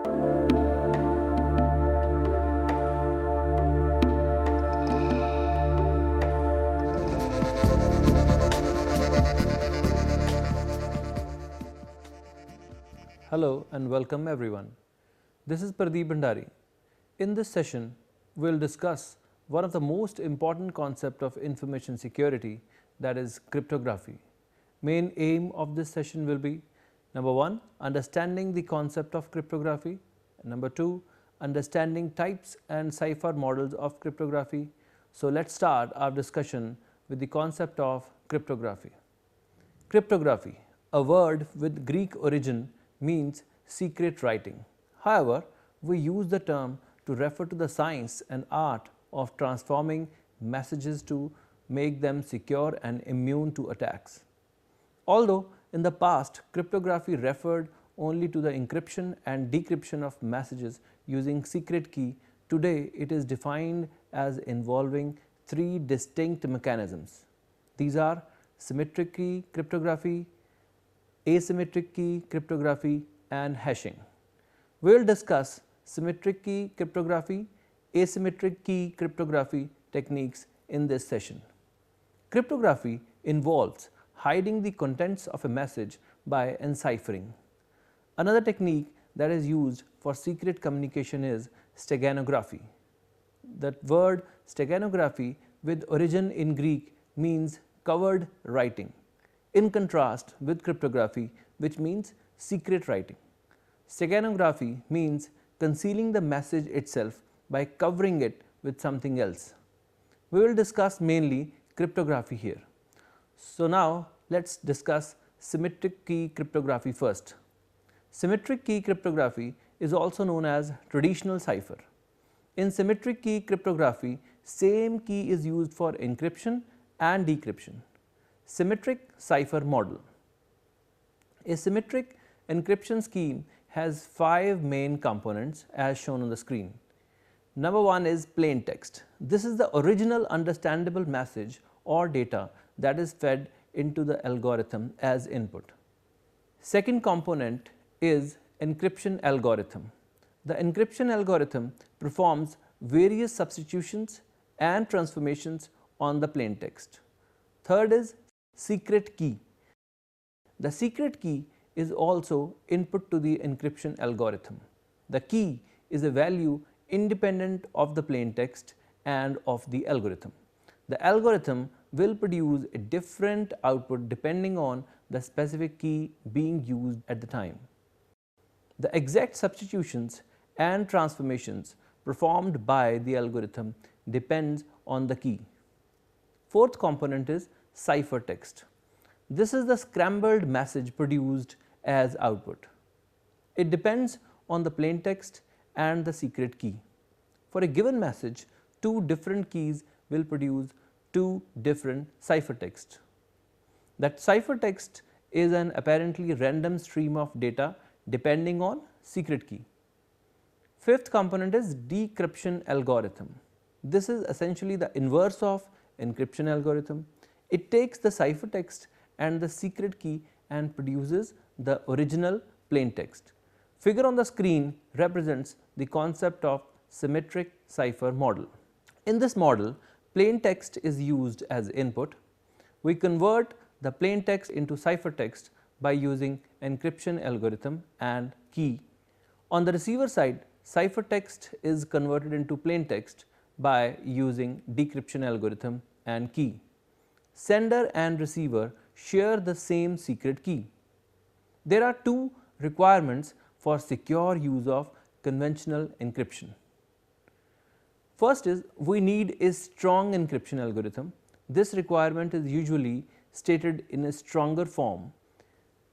Hello and welcome everyone. This is Pradeep Bhandari. In this session, we will discuss one of the most important concepts of information security, that is cryptography. Main aim of this session will be: number 1, understanding the concept of cryptography; number 2, understanding types and cipher models of cryptography. So let's start our discussion with the concept of cryptography. Cryptography, a word with Greek origin, means secret writing. However, we use the term to refer to the science and art of transforming messages to make them secure and immune to attacks. Although in the past cryptography referred only to the encryption and decryption of messages using secret key, today it is defined as involving 3 distinct mechanisms. These are symmetric key cryptography, asymmetric key cryptography, and hashing. We will discuss symmetric key cryptography, asymmetric key cryptography techniques in this session. Cryptography involves hiding the contents of a message by enciphering. Another technique that is used for secret communication is steganography. That word steganography, with origin in Greek, means covered writing, in contrast with cryptography, which means secret writing. Steganography means concealing the message itself by covering it with something else. We will discuss mainly cryptography here. So now let us discuss symmetric key cryptography first. Symmetric key cryptography is also known as traditional cipher. In symmetric key cryptography, same key is used for encryption and decryption. Symmetric cipher model. A symmetric encryption scheme has 5 main components as shown on the screen. Number 1 is plain text. This is the original understandable message or data that is fed into the algorithm as input. Second component is encryption algorithm. The encryption algorithm performs various substitutions and transformations on the plain text. Third is secret key. The secret key is also input to the encryption algorithm. The key is a value independent of the plain text and of the algorithm. The algorithm will produce a different output depending on the specific key being used at the time. The exact substitutions and transformations performed by the algorithm depends on the key. Fourth component is ciphertext. This is the scrambled message produced as output. It depends on the plain text and the secret key. For a given message, 2 different keys will produce 2 different ciphertext. That ciphertext is an apparently random stream of data depending on secret key. Fifth component is decryption algorithm. This is essentially the inverse of encryption algorithm. It takes the ciphertext and the secret key and produces the original plain text. Figure on the screen represents the concept of symmetric cipher model. In this model, plain text is used as input. We convert the plain text into ciphertext by using encryption algorithm and key. On the receiver side, ciphertext is converted into plain text by using decryption algorithm and key. Sender and receiver share the same secret key. There are 2 requirements for secure use of conventional encryption. First is, we need a strong encryption algorithm. This requirement is usually stated in a stronger form.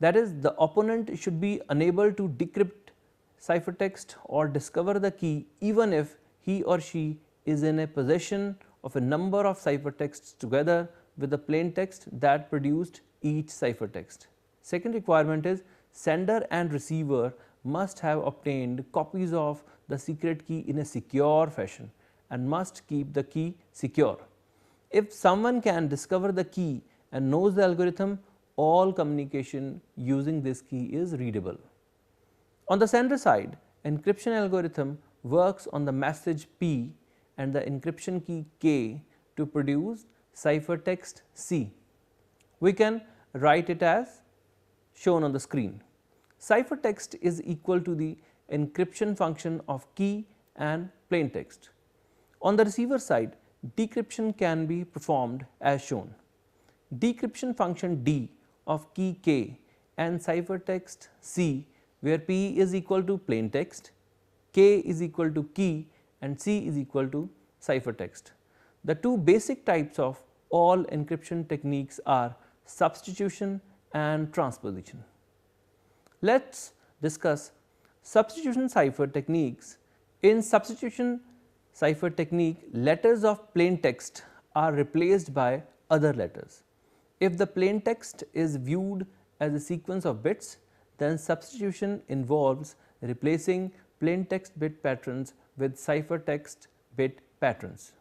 That is, the opponent should be unable to decrypt ciphertext or discover the key even if he or she is in a possession of a number of ciphertexts together with the plain text that produced each ciphertext. Second requirement is, sender and receiver must have obtained copies of the secret key in a secure fashion and must keep the key secure. If someone can discover the key and knows the algorithm, all communication using this key is readable. On the sender side, encryption algorithm works on the message P and the encryption key K to produce ciphertext C. We can write it as shown on the screen. Ciphertext is equal to the encryption function of key and plaintext. On the receiver side, decryption can be performed as shown. Decryption function D of key K and ciphertext C, where P is equal to plaintext, K is equal to key and C is equal to ciphertext. The two basic types of all encryption techniques are substitution and transposition. Let us discuss substitution cipher techniques. In substitution cipher technique, letters of plaintext are replaced by other letters. If the plaintext is viewed as a sequence of bits, then substitution involves replacing plaintext bit patterns with ciphertext bit patterns.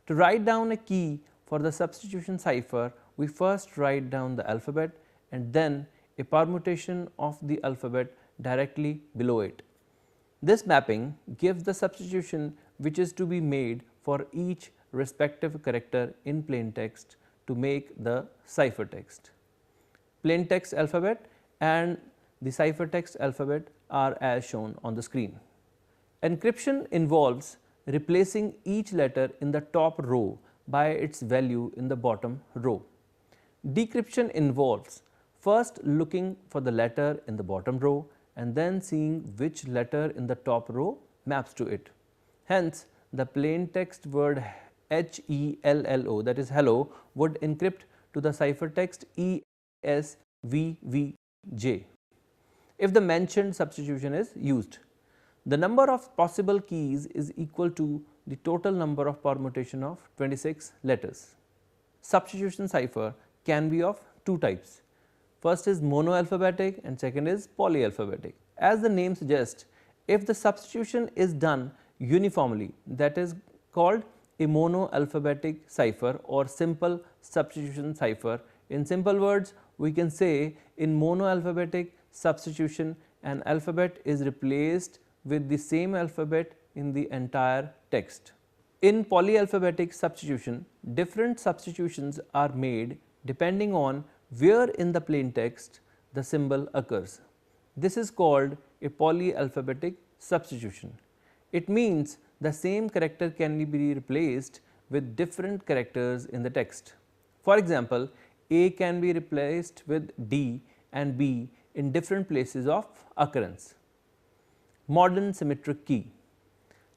To write down a key for the substitution cipher, we first write down the alphabet and then a permutation of the alphabet directly below it. This mapping gives the substitution which is to be made for each respective character in plaintext to make the ciphertext. Plaintext alphabet and the ciphertext alphabet are as shown on the screen. Encryption involves replacing each letter in the top row by its value in the bottom row. Decryption involves first looking for the letter in the bottom row and then seeing which letter in the top row maps to it. Hence, the plaintext word HELLO, that is hello, would encrypt to the ciphertext ESVVJ if the mentioned substitution is used. The number of possible keys is equal to the total number of permutation of 26 letters. Substitution cipher can be of two types. First is monoalphabetic and second is polyalphabetic. As the name suggests, if the substitution is done uniformly, that is called a monoalphabetic cipher or simple substitution cipher. In simple words, we can say in monoalphabetic substitution, an alphabet is replaced with the same alphabet in the entire text. In polyalphabetic substitution, different substitutions are made depending on where in the plaintext the symbol occurs. This is called a polyalphabetic substitution. It means the same character can be replaced with different characters in the text. For example, A can be replaced with D and B in different places of occurrence. Modern symmetric key.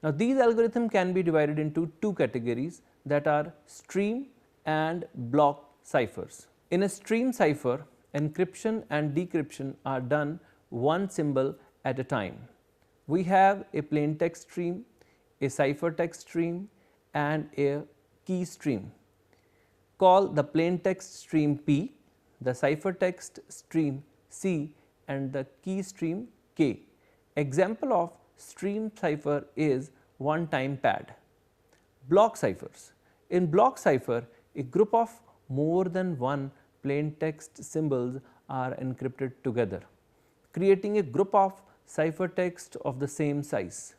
Now, these algorithms can be divided into two categories, that are stream and block ciphers. In a stream cipher, encryption and decryption are done one symbol at a time. We have a plaintext stream, a ciphertext stream and a key stream. Call the plaintext stream P, the ciphertext stream C and the key stream K. Example of stream cipher is one-time pad. Block ciphers. In block cipher, a group of more than one plaintext symbols are encrypted together, creating a group of ciphertext of the same size.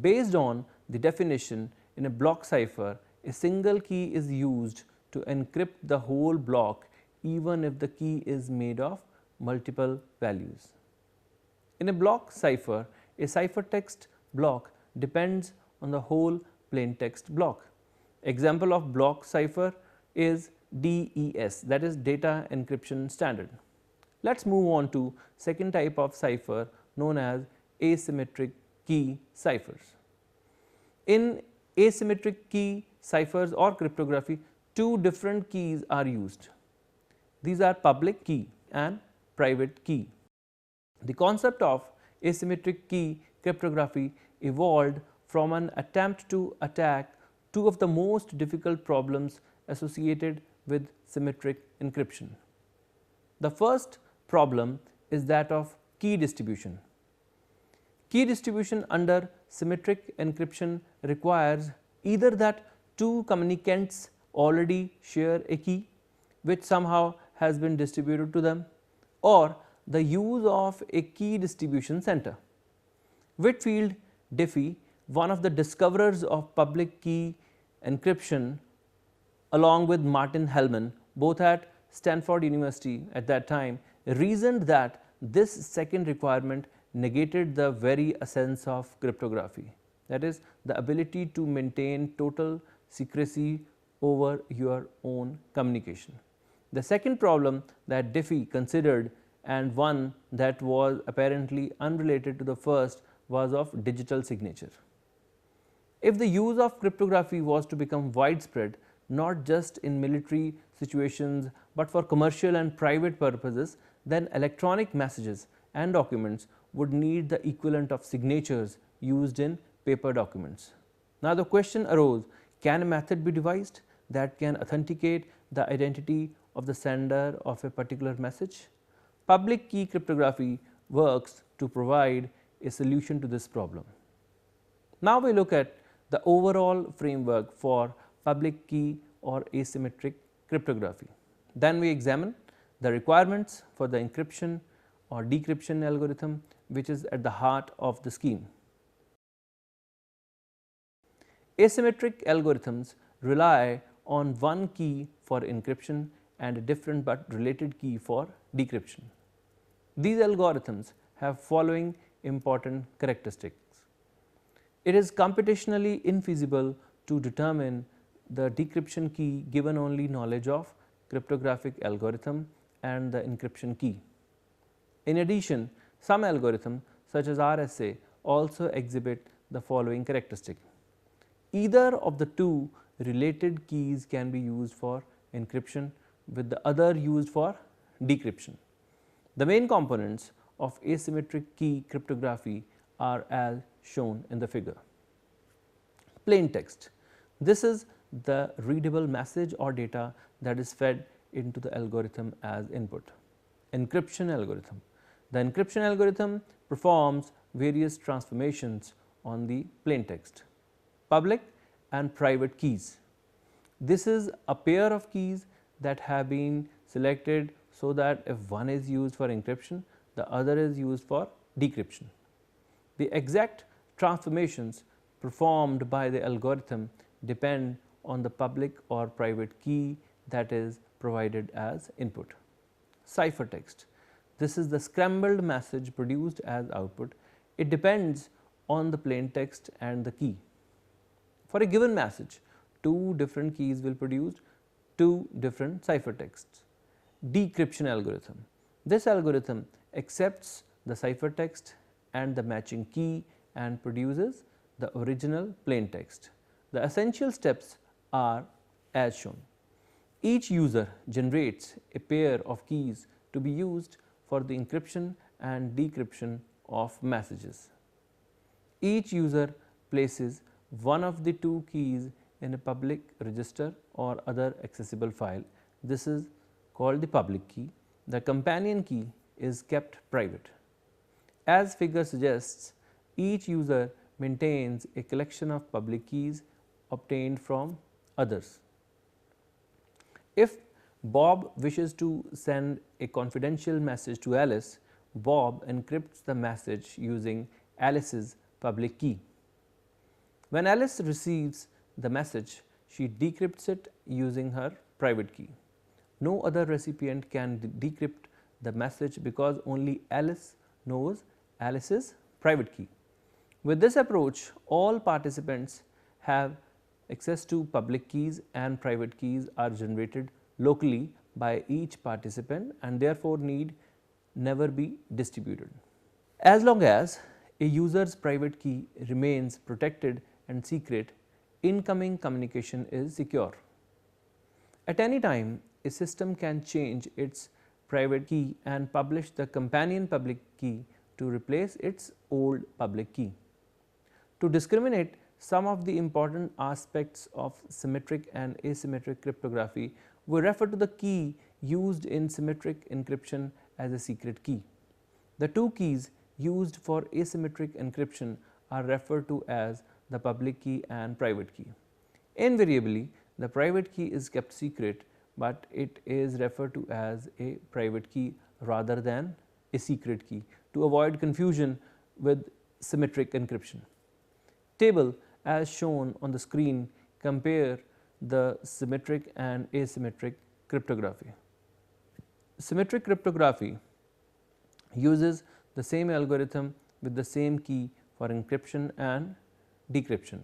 Based on the definition, in a block cipher, a single key is used to encrypt the whole block even if the key is made of multiple values. In a block cipher, a ciphertext block depends on the whole plaintext block. Example of block cipher is DES, that is data encryption standard. Let us move on to second type of cipher known as asymmetric key ciphers. In asymmetric key ciphers or cryptography, two different keys are used. These are public key and private key. The concept of asymmetric key cryptography evolved from an attempt to attack two of the most difficult problems associated with symmetric encryption. The first problem is that of key distribution. Key distribution under symmetric encryption requires either that two communicants already share a key which somehow has been distributed to them, or the use of a key distribution center. Whitfield Diffie, one of the discoverers of public key encryption, along with Martin Hellman, both at Stanford University at that time, reasoned that this second requirement negated the very essence of cryptography, that is, the ability to maintain total secrecy over your own communication. The second problem that Diffie considered, and one that was apparently unrelated to the first, was of digital signature. If the use of cryptography was to become widespread, not just in military situations but for commercial and private purposes, then electronic messages and documents would need the equivalent of signatures used in paper documents. Now, the question arose, can a method be devised that can authenticate the identity of the sender of a particular message? Public key cryptography works to provide a solution to this problem. Now, we look at the overall framework for public key or asymmetric cryptography. Then we examine the requirements for the encryption or decryption algorithm, which is at the heart of the scheme. Asymmetric algorithms rely on one key for encryption and a different but related key for decryption. These algorithms have following important characteristics. It is computationally infeasible to determine the decryption key given only knowledge of cryptographic algorithm and the encryption key. In addition, some algorithms such as RSA also exhibit the following characteristic. Either of the two related keys can be used for encryption with the other used for decryption. The main components of asymmetric key cryptography are as shown in the figure. Plain text. This is the readable message or data that is fed into the algorithm as input. Encryption algorithm. The encryption algorithm performs various transformations on the plain text. Public and private keys. This is a pair of keys that have been selected so that if one is used for encryption, the other is used for decryption. The exact transformations performed by the algorithm depend on the public or private key that is provided as input. Ciphertext. This is the scrambled message produced as output. It depends on the plain text and the key. For a given message, two different keys will produce two different ciphertexts. Decryption algorithm. This algorithm accepts the ciphertext and the matching key and produces the original plain text. The essential steps are as shown. Each user generates a pair of keys to be used for the encryption and decryption of messages. Each user places one of the two keys in a public register or other accessible file. This is called the public key. The companion key is kept private. As figure suggests, each user maintains a collection of public keys obtained from others. If Bob wishes to send a confidential message to Alice, Bob encrypts the message using Alice's public key. When Alice receives the message, she decrypts it using her private key. No other recipient can decrypt the message because only Alice knows Alice's private key. With this approach, all participants have access to public keys and private keys are generated locally by each participant and therefore need never be distributed. As long as a user's private key remains protected and secret, incoming communication is secure. At any time, a system can change its private key and publish the companion public key to replace its old public key. To discriminate some of the important aspects of symmetric and asymmetric cryptography, we refer to the key used in symmetric encryption as a secret key. The two keys used for asymmetric encryption are referred to as the public key and private key. Invariably, the private key is kept secret, but it is referred to as a private key rather than a secret key to avoid confusion with symmetric encryption. Table as shown on the screen compare the symmetric and asymmetric cryptography. Symmetric cryptography uses the same algorithm with the same key for encryption and decryption.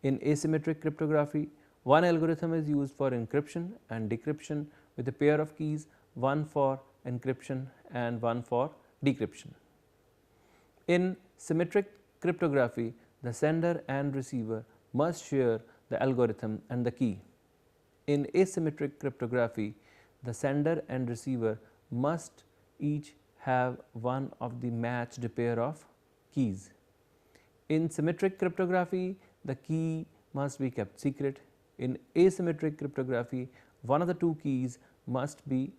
In asymmetric cryptography, one algorithm is used for encryption and decryption with a pair of keys, one for encryption and one for decryption. In symmetric cryptography, the sender and receiver must share the algorithm and the key. In asymmetric cryptography, the sender and receiver must each have one of the matched pair of keys. In symmetric cryptography, the key must be kept secret. In asymmetric cryptography, one of the two keys must be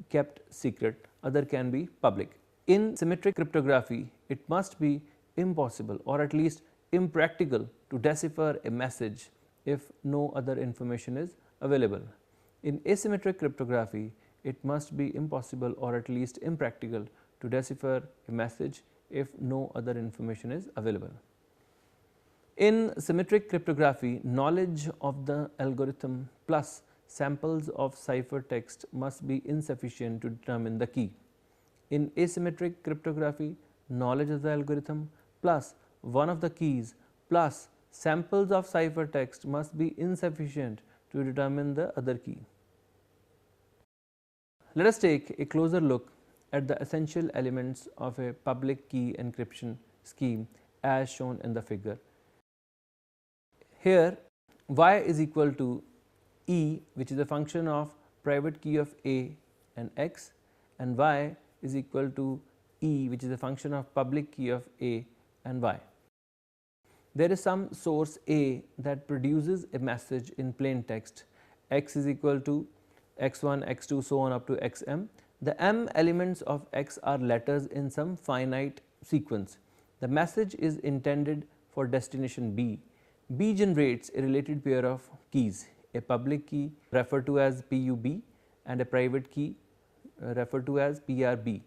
kept secret, other can be public. In symmetric cryptography, it must be impossible or at least impractical to decipher a message if no other information is available. In asymmetric cryptography, it must be impossible or at least impractical to decipher a message if no other information is available. In symmetric cryptography, knowledge of the algorithm plus samples of ciphertext must be insufficient to determine the key. In asymmetric cryptography, knowledge of the algorithm plus one of the keys plus samples of ciphertext must be insufficient to determine the other key. Let us take a closer look at the essential elements of a public key encryption scheme as shown in the figure. Here y is equal to E, which is a function of private key of A and x, and y is equal to E, which is a function of public key of A and y. There is some source A that produces a message in plain text, x is equal to x1, x2, so on up to xm. The m elements of x are letters in some finite sequence. The message is intended for destination B. B generates a related pair of keys, a public key referred to as PUB and a private key referred to as PRB.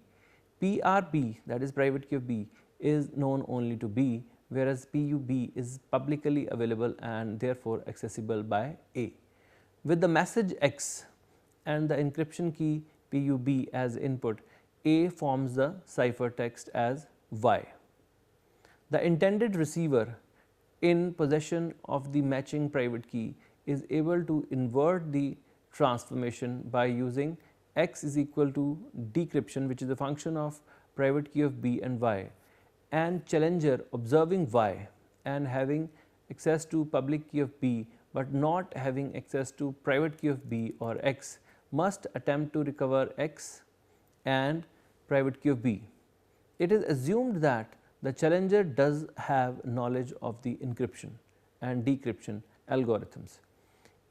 PRB, that is private key of B, is known only to B, whereas PUB is publicly available and therefore accessible by A. With the message X and the encryption key PUB as input, A forms the ciphertext as Y. The intended receiver in possession of the matching private key is able to invert the transformation by using x is equal to decryption, which is a function of private key of B and Y, and challenger observing Y and having access to public key of B, but not having access to private key of B or X, must attempt to recover X and private key of B. It is assumed that the challenger does have knowledge of the encryption and decryption algorithms.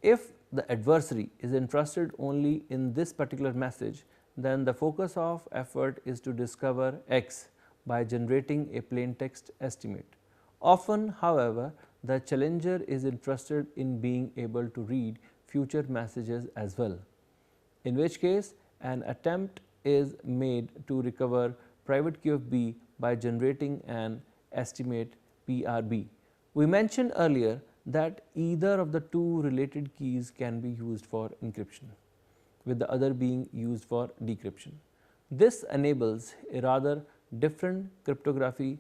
If the adversary is interested only in this particular message, then the focus of effort is to discover X by generating a plain text estimate. Often, however, the challenger is interested in being able to read future messages as well, in which case an attempt is made to recover private key of B by generating an estimate PRB. We mentioned earlier that either of the two related keys can be used for encryption, with the other being used for decryption. This enables a rather different cryptography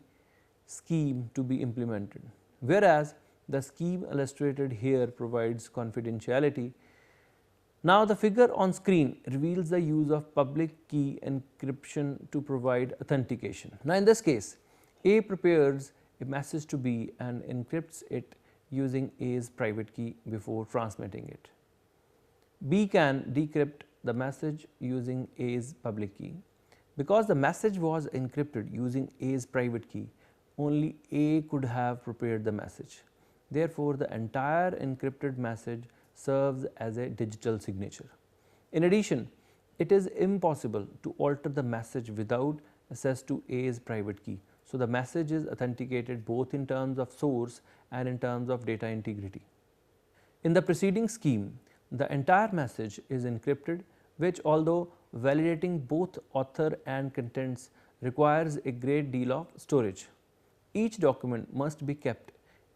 scheme to be implemented, whereas the scheme illustrated here provides confidentiality. Now, the figure on screen reveals the use of public key encryption to provide authentication. Now, in this case, A prepares a message to B and encrypts it using A's private key before transmitting it. B can decrypt the message using A's public key. Because the message was encrypted using A's private key, only A could have prepared the message. Therefore, the entire encrypted message serves as a digital signature. In addition, it is impossible to alter the message without access to A's private key. So, the message is authenticated both in terms of source and in terms of data integrity. In the preceding scheme, the entire message is encrypted, which, although validating both author and contents, requires a great deal of storage. Each document must be kept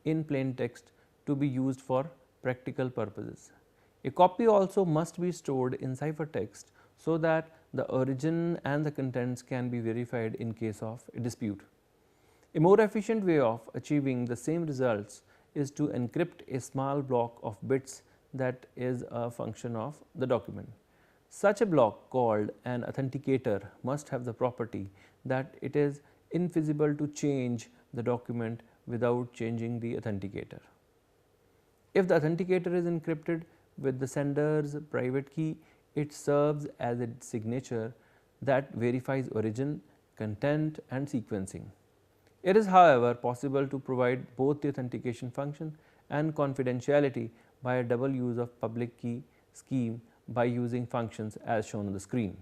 in plain text to be used for practical purposes. A copy also must be stored in ciphertext so that the origin and the contents can be verified in case of a dispute. A more efficient way of achieving the same results is to encrypt a small block of bits that is a function of the document. Such a block, called an authenticator, must have the property that it is infeasible to change the document without changing the authenticator. If the authenticator is encrypted with the sender's private key, it serves as a signature that verifies origin, content and sequencing. It is, however, possible to provide both the authentication function and confidentiality by a double use of public key scheme by using functions as shown on the screen.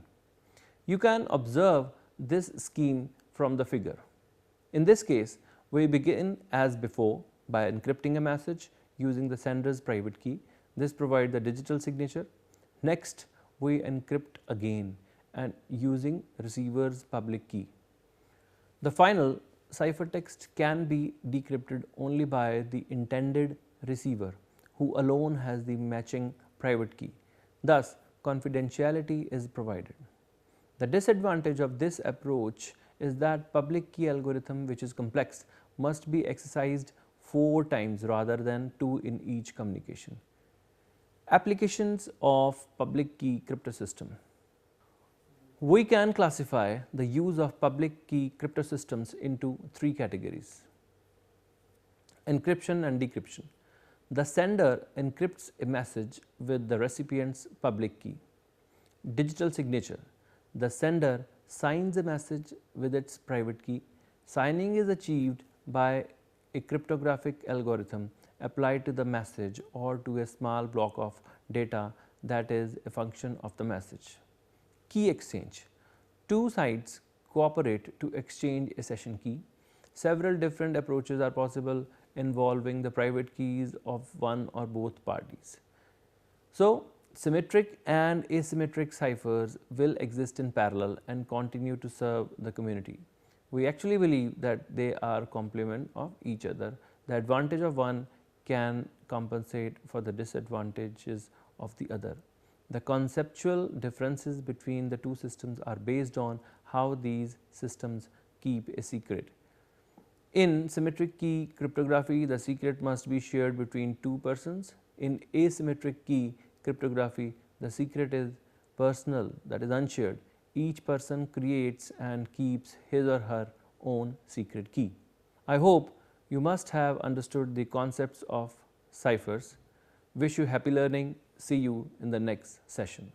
You can observe this scheme from the figure. In this case, we begin as before by encrypting a message using the sender's private key. This provides the digital signature. Next, we encrypt again and using receiver's public key. The final ciphertext can be decrypted only by the intended receiver, who alone has the matching private key. Thus, confidentiality is provided. The disadvantage of this approach is that public key algorithm, which is complex, must be exercised 4 times rather than 2 in each communication. Applications of public key cryptosystem. We can classify the use of public key cryptosystems into 3 categories: encryption and decryption. The sender encrypts a message with the recipient's public key. Digital signature. The sender signs a message with its private key. Signing is achieved by a cryptographic algorithm applied to the message or to a small block of data that is a function of the message. Key exchange. 2 sides cooperate to exchange a session key. Several different approaches are possible involving the private keys of one or both parties. So, symmetric and asymmetric ciphers will exist in parallel and continue to serve the community. We actually believe that they are complement of each other. The advantage of one can compensate for the disadvantages of the other. The conceptual differences between the 2 systems are based on how these systems keep a secret. In symmetric key cryptography, the secret must be shared between 2 persons. In asymmetric key cryptography, the secret is personal, that is unshared. Each person creates and keeps his or her own secret key. I hope you must have understood the concepts of ciphers. Wish you happy learning. See you in the next session.